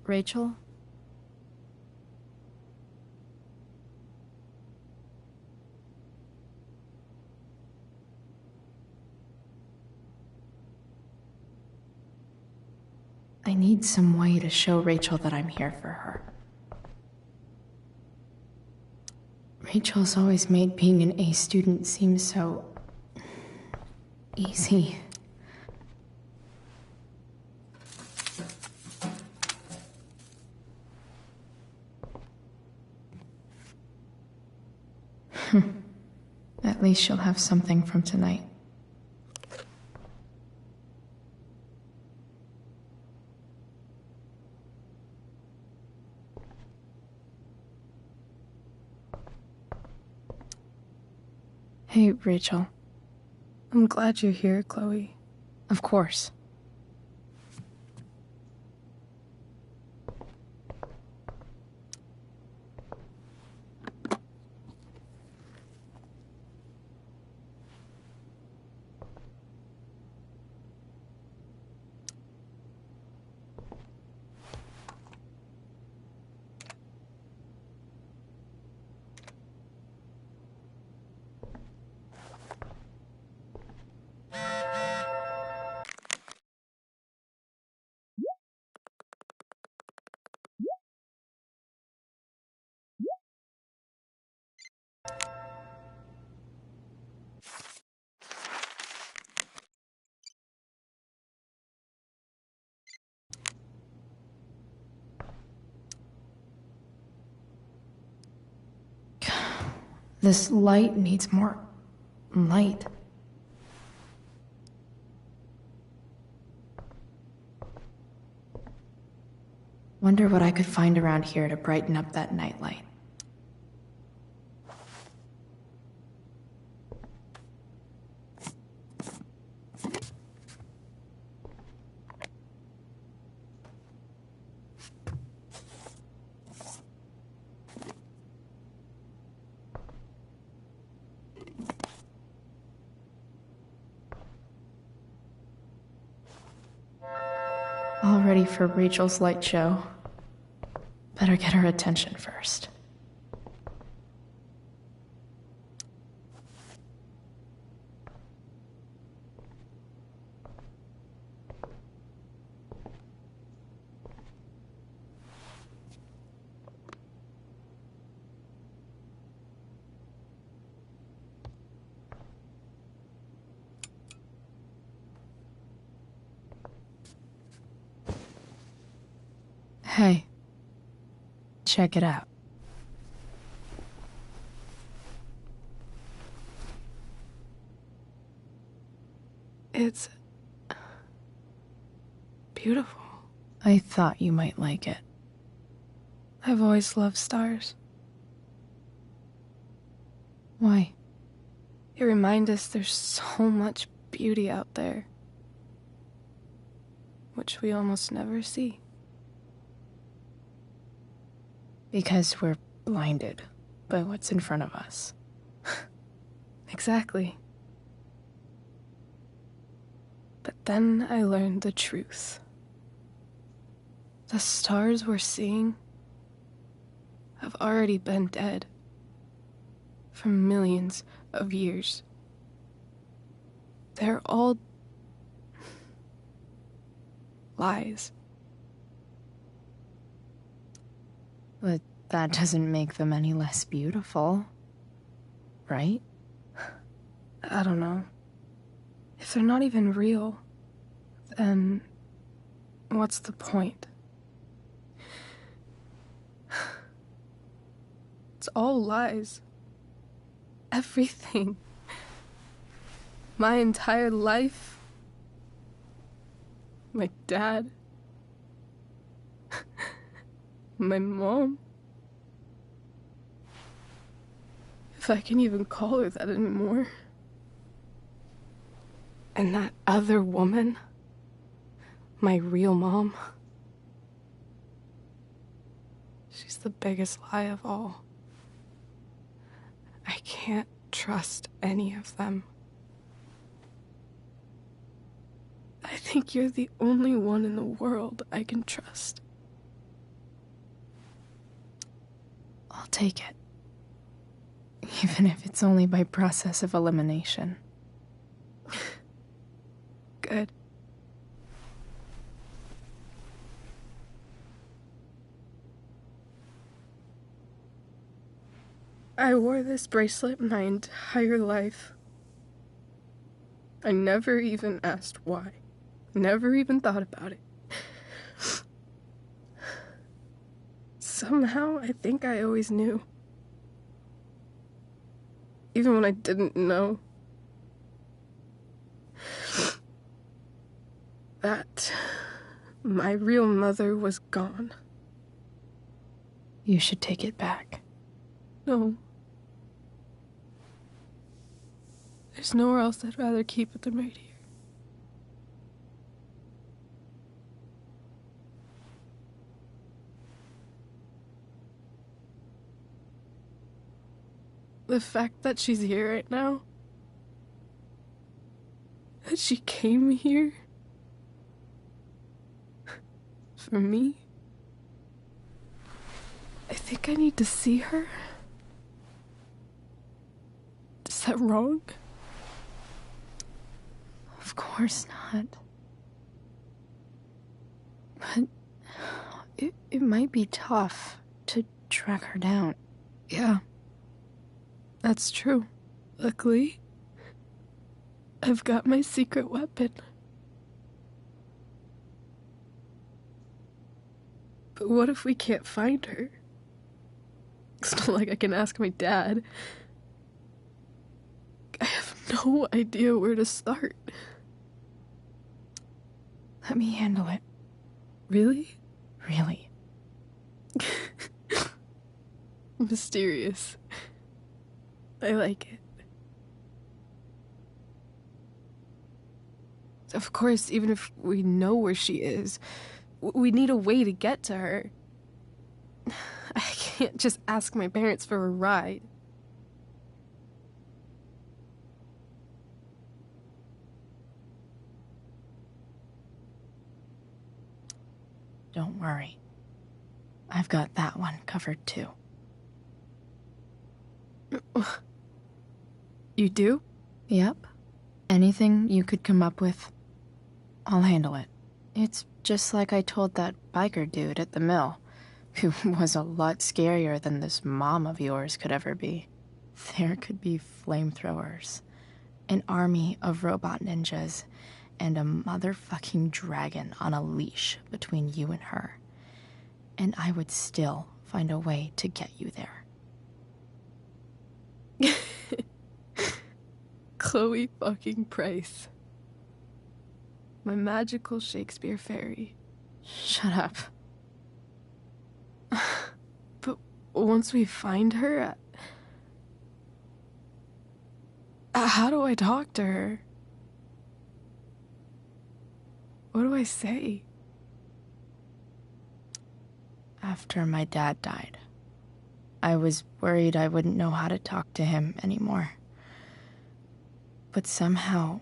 Rachel? I need some way to show Rachel that I'm here for her. Rachel's always made being an A student seem so easy. At least she'll have something from tonight. Hey, Rachel. I'm glad you're here, Chloe. Of course. This light needs more light. Wonder what I could find around here to brighten up that nightlight. All ready for Rachel's light show. Better get her attention first. Hey, check it out. It's beautiful. I thought you might like it. I've always loved stars. Why? They remind us there's so much beauty out there, which we almost never see. Because we're blinded by what's in front of us. Exactly. But then I learned the truth. The stars we're seeing have already been dead for millions of years. They're all lies. But that doesn't make them any less beautiful, right? I don't know. If they're not even real, then what's the point? It's all lies. Everything. My entire life. My dad. My mom. If I can even call her that anymore. And that other woman. My real mom. She's the biggest lie of all. I can't trust any of them. I think think you're the only one in the world I can trust. I'll take it. Even if it's only by process of elimination. Good. I wore this bracelet my entire life. I never even asked why. Never even thought about it. Somehow, I think I always knew. Even when I didn't know. That my real mother was gone. You should take it back. No. There's nowhere else I'd rather keep it than right here. The fact that she's here right now, that she came here for me, I think I need to see her. Is that wrong? Of course not. But it might be tough to track her down. Yeah. That's true. Luckily, I've got my secret weapon. But what if we can't find her? It's not like I can ask my dad. I have no idea where to start. Let me handle it. Really? Really. Mysterious. I like it. Of course, even if we know where she is, we need a way to get to her. I can't just ask my parents for a ride. Don't worry. I've got that one covered too. You do? Yep. Anything you could come up with, I'll handle it. It's just like I told that biker dude at the mill, who was a lot scarier than this mom of yours could ever be. There could be flamethrowers, an army of robot ninjas, and a motherfucking dragon on a leash between you and her. And I would still find a way to get you there. Chloe fucking Price. My magical Shakespeare fairy. Shut up. But once we find her, how do I talk to her? What do I say? After my dad died, I was worried I wouldn't know how to talk to him anymore. But somehow,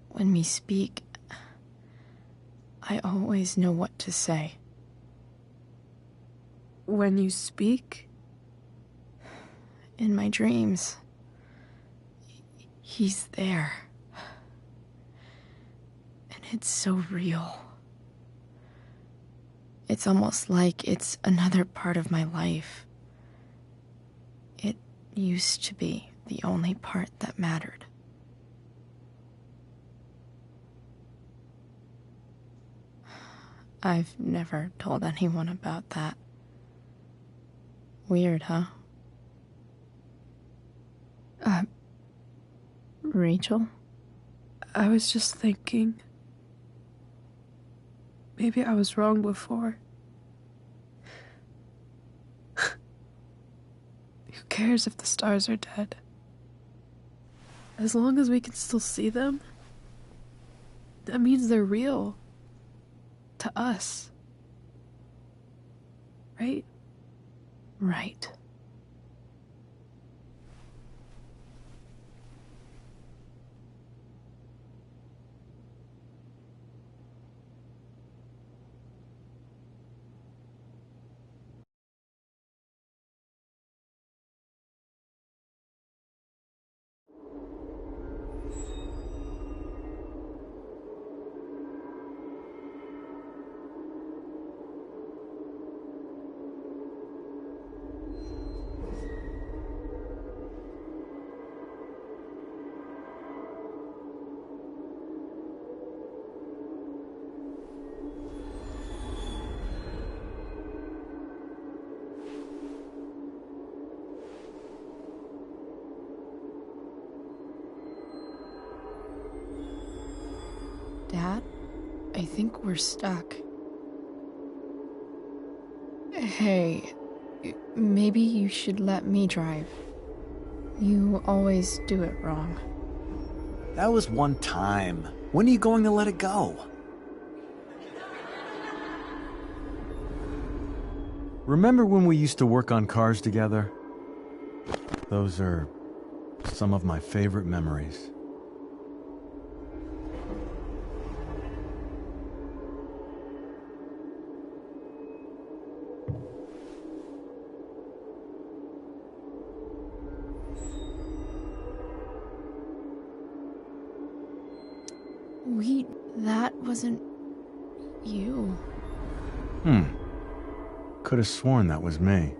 when we speak, I always know what to say. When you speak? In my dreams, he's there. And it's so real. It's almost like it's another part of my life. It used to be the only part that mattered. I've never told anyone about that. Weird, huh? Rachel? I was just thinking. Maybe I was wrong before. Who cares if the stars are dead? As long as we can still see them, that means they're real. To us. Right? Right. I think we're stuck. Hey, maybe you should let me drive. You always do it wrong. That was one time. When are you going to let it go? Remember when we used to work on cars together? Those are some of my favorite memories. That wasn't you. Could have sworn that was me.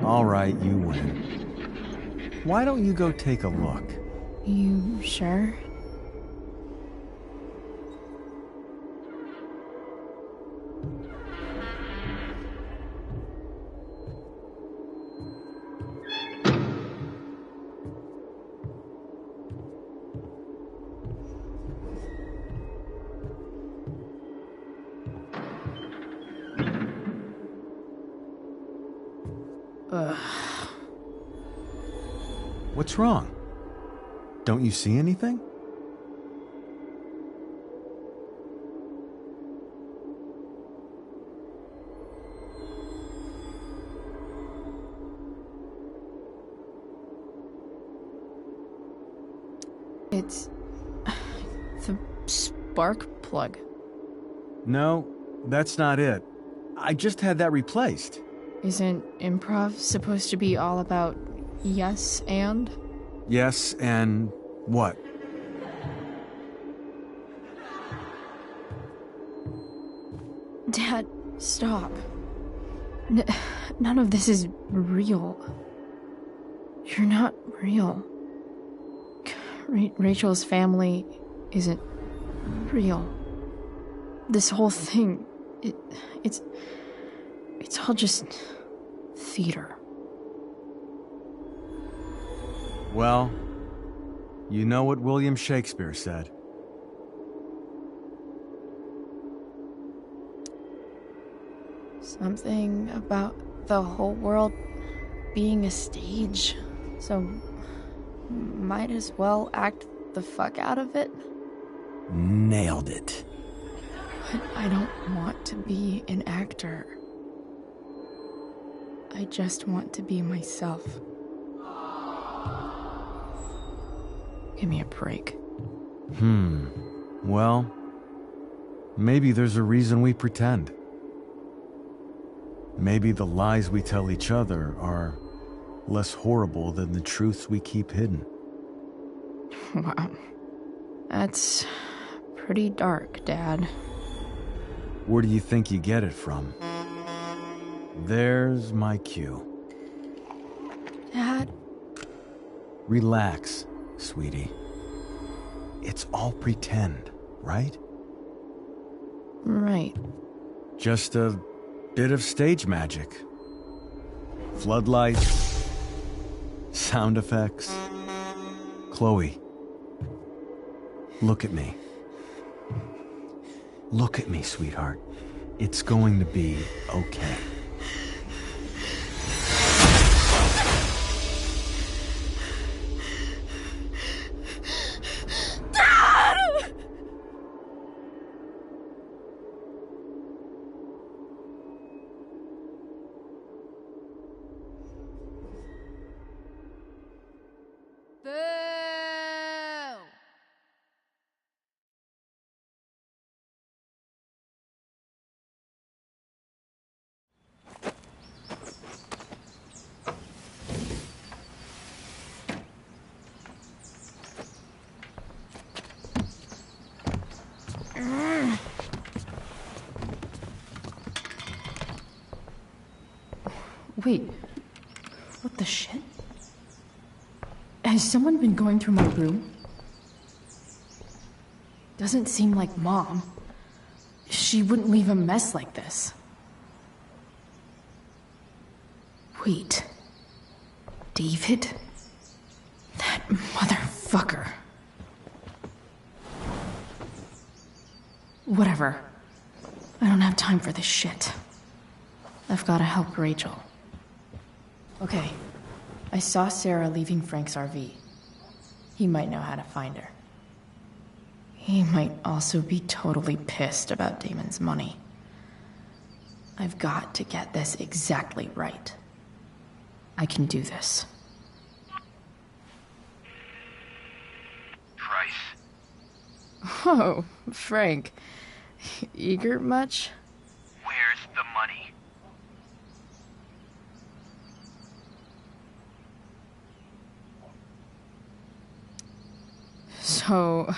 All right, you win. Why don't you go take a look? You sure? What's wrong? Don't you see anything? It's the spark plug. No, that's not it. I just had that replaced. Isn't improv supposed to be all about yes and? Yes, and what? Dad, stop. None of this is real. You're not real. Rachel's family isn't real. This whole thing, it's all just theater. Well, you know what William Shakespeare said. Something about the whole world being a stage, so might as well act the fuck out of it. Nailed it. But I don't want to be an actor. I just want to be myself. Give me a break. Well, maybe there's a reason we pretend. Maybe the lies we tell each other are less horrible than the truths we keep hidden. Wow. That's pretty dark, Dad. Where do you think you get it from? There's my cue. Dad? Relax, sweetie. It's all pretend, right? Right. Just a bit of stage magic. Floodlights, sound effects. Chloe, look at me. Look at me, sweetheart. It's going to be okay. Wait, what the shit? Has someone been going through my room? Doesn't seem like Mom. She wouldn't leave a mess like this. Wait. David? That motherfucker. Fucker. Whatever. I don't have time for this shit. I've gotta help Rachel. Okay. I saw Sarah leaving Frank's RV. He might know how to find her. He might also be totally pissed about Damon's money. I've got to get this exactly right. I can do this. Price. Oh, Frank. Eager much? Where's the money? So,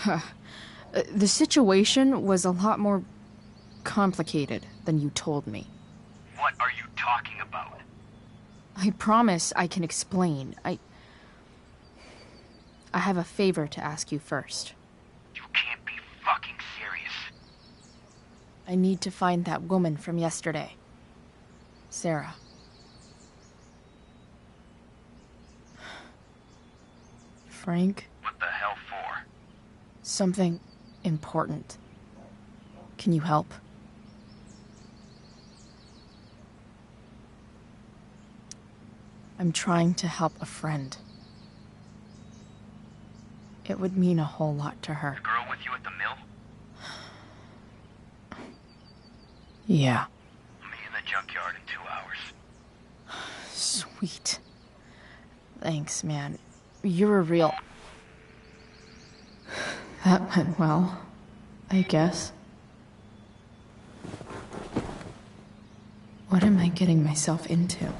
the situation was a lot more complicated than you told me. What are you talking about? I promise I can explain. I have a favor to ask you first. You can't be fucking serious. I need to find that woman from yesterday. Sarah. Frank? What the hell for? Something important. Can you help? I'm trying to help a friend. It would mean a whole lot to her. The girl with you at the mill? Yeah. I'll meet in the junkyard in 2 hours. Sweet. Thanks, man. You're a real... That went well, I guess. What am I getting myself into?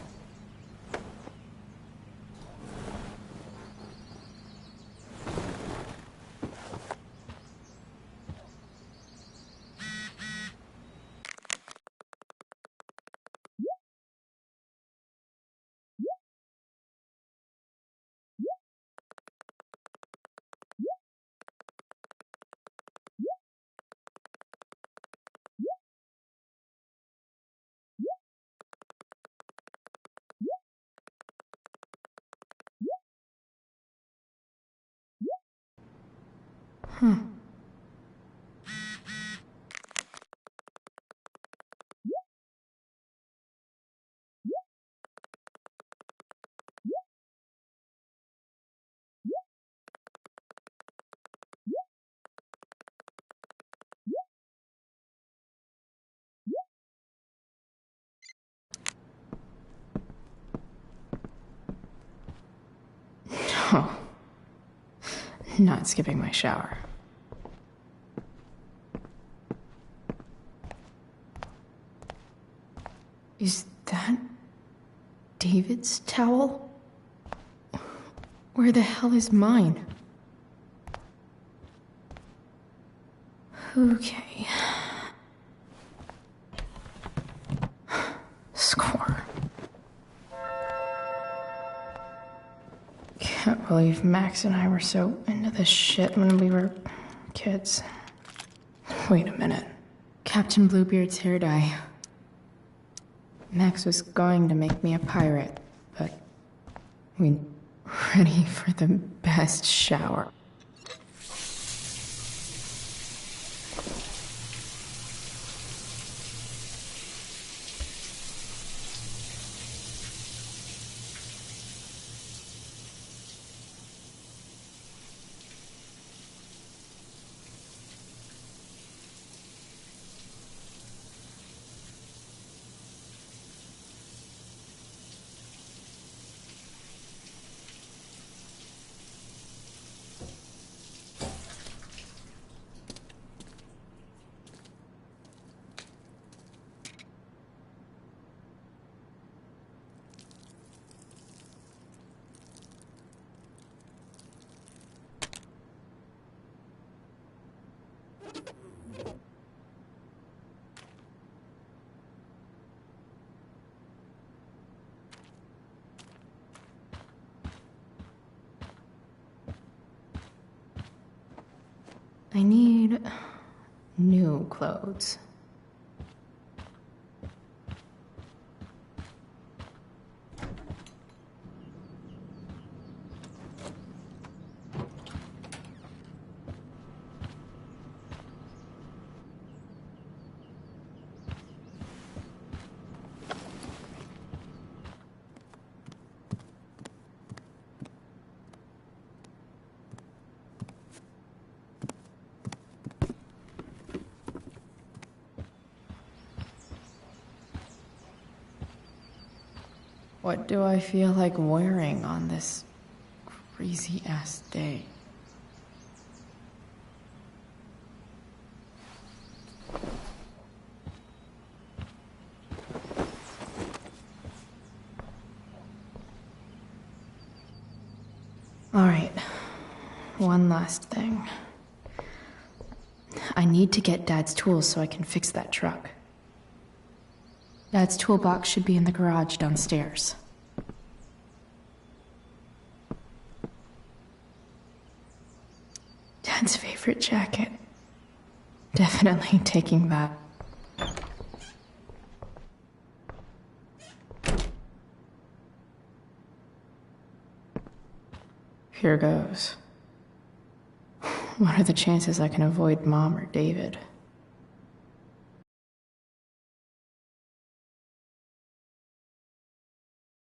Oh. Not skipping my shower. Is that David's towel? Where the hell is mine? Okay. Score. Can't believe Max and I were so into this shit when we were kids. Wait a minute. Captain Bluebeard's hair dye. Max was going to make me a pirate, but we ready for the best shower. I need new clothes. What do I feel like wearing on this crazy-ass day? Alright, one last thing. I need to get Dad's tools so I can fix that truck. Dad's toolbox should be in the garage downstairs. Dad's favorite jacket. Definitely taking that. Here goes. What are the chances I can avoid Mom or David?